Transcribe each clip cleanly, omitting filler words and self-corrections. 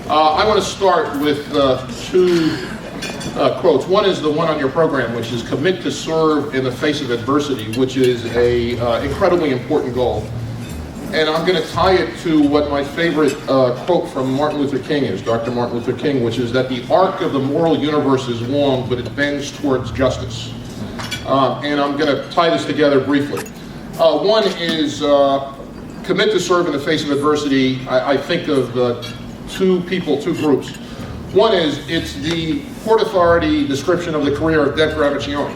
I want to start with two quotes. One is the one on your program, which is commit to serve in the face of adversity, which is a incredibly important goal. And I'm going to tie it to what my favorite quote from Martin Luther King is, Dr. Martin Luther King, which is that the arc of the moral universe is long, but it bends towards justice. And I'm going to tie this together briefly. One is commit to serve in the face of adversity. I think of two groups. One is, it's the Port Authority description of the career of Deb Graviccioni,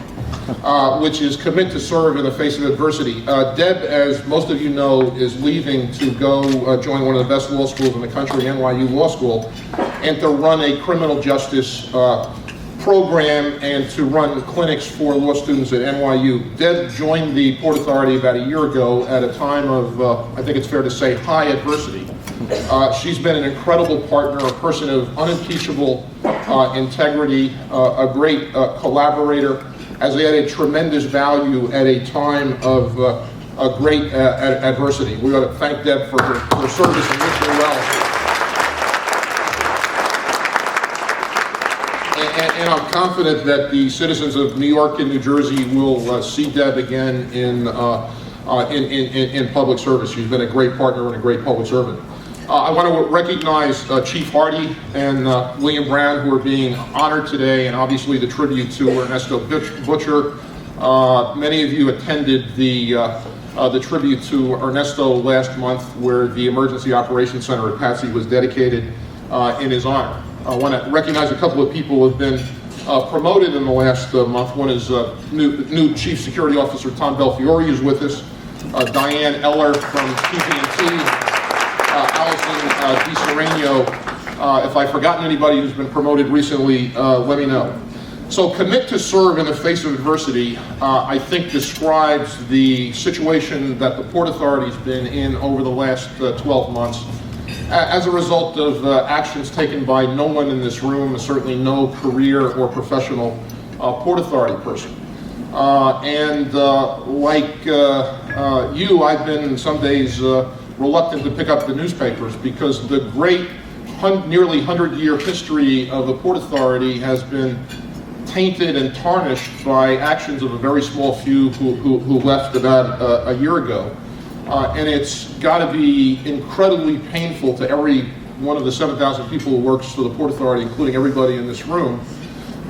which is commit to serve in the face of adversity. Deb, as most of you know, is leaving to go join one of the best law schools in the country, NYU Law School, and to run a criminal justice program and to run clinics for law students at NYU. Deb joined the Port Authority about a year ago at a time of, I think it's fair to say, high adversity. She's been an incredible partner, a person of unimpeachable integrity, a great collaborator, has added tremendous value at a time of a great adversity. We ought to thank Deb for her service and wish her well. And I'm confident that the citizens of New York and New Jersey will see Deb again in public service. She's been a great partner and a great public servant. I want to recognize Chief Hardy and William Brown, who are being honored today, and obviously the tribute to Ernesto Butcher. Many of you attended the tribute to Ernesto last month, where the Emergency Operations Center at Patsy was dedicated in his honor. I want to recognize a couple of people who have been promoted in the last month. One is new Chief Security Officer Tom Belfiore, who's with us. Diane Eller from TVNT. Allison DiSereno. If I've forgotten anybody who's been promoted recently, let me know. So commit to serve in the face of adversity, I think describes the situation that the Port Authority's been in over the last 12 months. As a result of actions taken by no one in this room, certainly no career or professional Port Authority person. Like you, I've been some days reluctant to pick up the newspapers because the great nearly 100-year history of the Port Authority has been tainted and tarnished by actions of a very small few who left about a year ago. And it's got to be incredibly painful to every one of the 7,000 people who works for the Port Authority, including everybody in this room,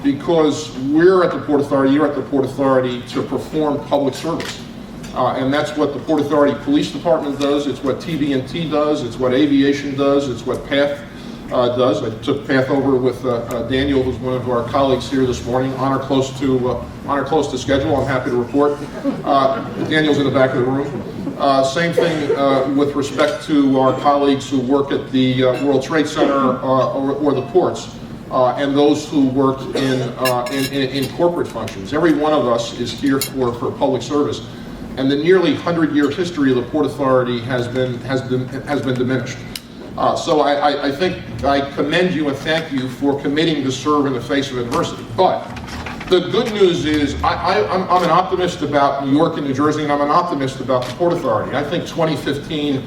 because we're at the Port Authority, you're at the Port Authority to perform public service. And that's what the Port Authority Police Department does, it's what TVNT does, it's what Aviation does, it's what PATH does. I took PATH over with Daniel, who's one of our colleagues here this morning, honor close to schedule, I'm happy to report. Daniel's in the back of the room. Same thing with respect to our colleagues who work at the World Trade Center or the ports, and those who work in corporate functions. Every one of us is here for public service, and the nearly 100-year history of the Port Authority has been diminished. So I think I commend you and thank you for committing to serve in the face of adversity. But the good news is I'm an optimist about New York and New Jersey, and I'm an optimist about the Port Authority. I think 2015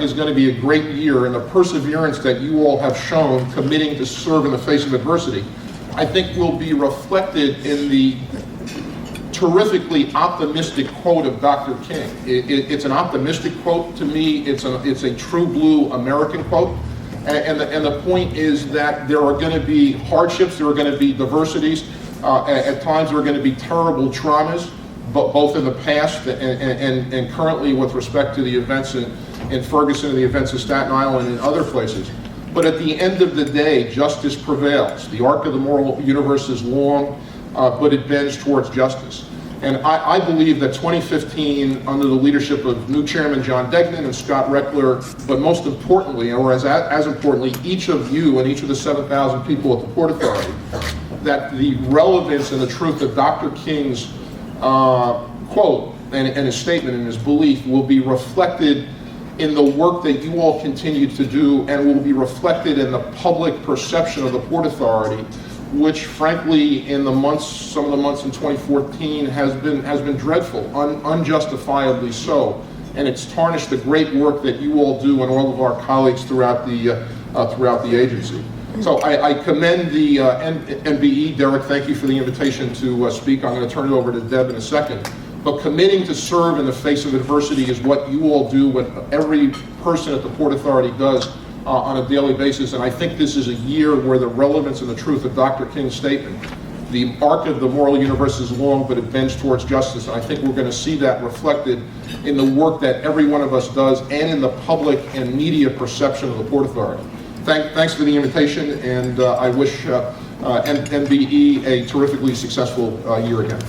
is going to be a great year, and the perseverance that you all have shown committing to serve in the face of adversity, I think will be reflected in the terrifically optimistic quote of Dr. King. It's an optimistic quote to me. It's a true blue American quote. And the point is that there are going to be hardships, there are going to be diversities. At times there are going to be terrible traumas, both in the past and currently with respect to the events in Ferguson and the events of Staten Island and other places. But at the end of the day, justice prevails. The arc of the moral universe is long, but it bends towards justice. And I believe that 2015, under the leadership of new Chairman John Degnan and Scott Reckler, but most importantly, or as importantly, each of you and each of the 7,000 people at the Port Authority, that the relevance and the truth of Dr. King's quote and his statement and his belief will be reflected in the work that you all continue to do, and will be reflected in the public perception of the Port Authority, which frankly in some of the months in 2014 has been dreadful, unjustifiably so. And it's tarnished the great work that you all do and all of our colleagues throughout the throughout the agency. So I commend the NBE. Derek, thank you for the invitation to speak. I'm going to turn it over to Deb in a second. But committing to serve in the face of adversity is what you all do, what every person at the Port Authority does on a daily basis. And I think this is a year where the relevance and the truth of Dr. King's statement, the arc of the moral universe is long, but it bends towards justice. And I think we're going to see that reflected in the work that every one of us does and in the public and media perception of the Port Authority. Thanks for the invitation, and I wish NBE a terrifically successful year again.